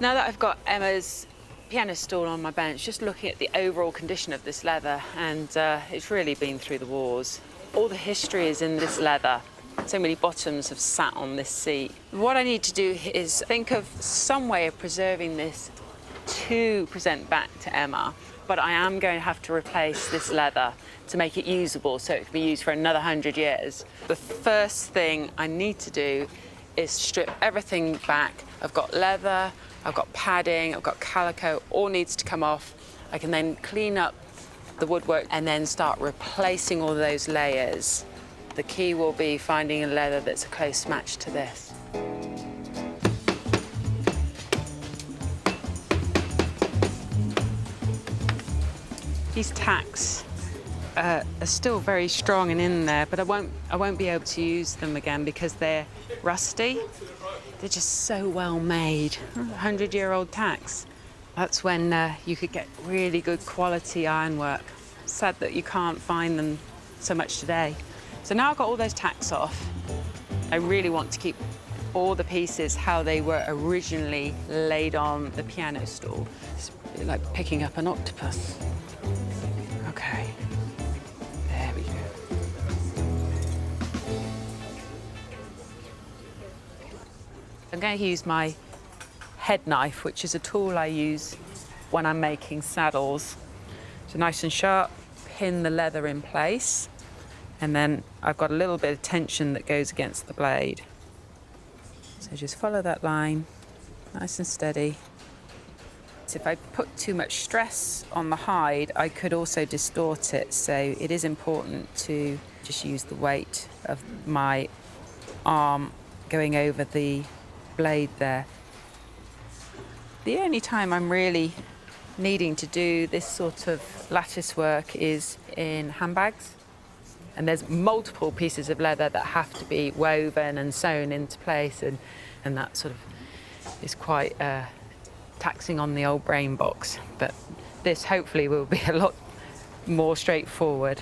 Now that I've got Emma's piano stool on my bench, just looking at the overall condition of this leather, and it's really been through the wars. All the history is in this leather. So many bottoms have sat on this seat. What I need to do is think of some way of preserving this to present back to Emma, but I am going to have to replace this leather to make it usable so it can be used for another 100 years. The first thing I need to do is strip everything back. I've got leather, I've got padding, I've got calico, all needs to come off. I can then clean up the woodwork and then start replacing all those layers. The key will be finding a leather that's a close match to this. These tacks are still very strong and in there, but I won't be able to use them again because they're rusty. They're just so well made. 100-year-old tacks. That's when you could get really good quality ironwork. Sad that you can't find them so much today. So now I've got all those tacks off. I really want to keep all the pieces how they were originally laid on the piano stool. It's really like picking up an octopus. Okay, there we go. I'm going to use my head knife, which is a tool I use when I'm making saddles. So nice and sharp, pin the leather in place, and then I've got a little bit of tension that goes against the blade. So just follow that line, nice and steady. So if I put too much stress on the hide, I could also distort it. So it is important to just use the weight of my arm going over the blade there. The only time I'm really needing to do this sort of lattice work is in handbags. And there's multiple pieces of leather that have to be woven and sewn into place, and that sort of is quite taxing on the old brain box. But this hopefully will be a lot more straightforward.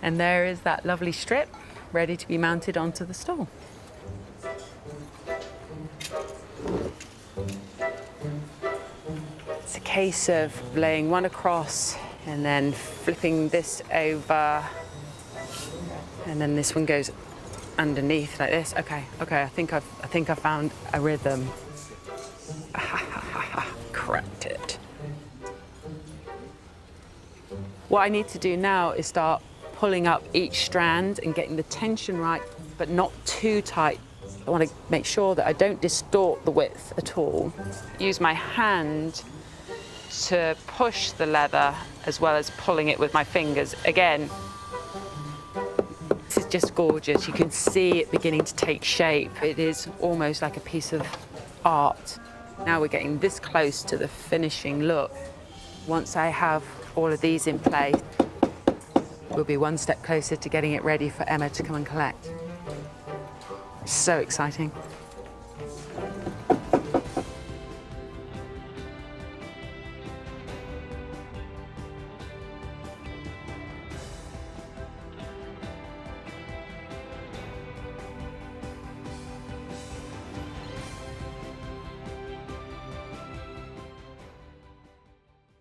And there is that lovely strip ready to be mounted onto the stool. It's a case of laying one across and then flipping this over, and then this one goes underneath like this. Okay, I think I've found a rhythm. Cracked it. What I need to do now is start pulling up each strand and getting the tension right, but not too tight. I want to make sure that I don't distort the width at all. Use my hand to push the leather as well as pulling it with my fingers. Again, this is just gorgeous. You can see it beginning to take shape. It is almost like a piece of art. Now we're getting this close to the finishing look. Once I have all of these in place, we'll be one step closer to getting it ready for Emma to come and collect. So exciting.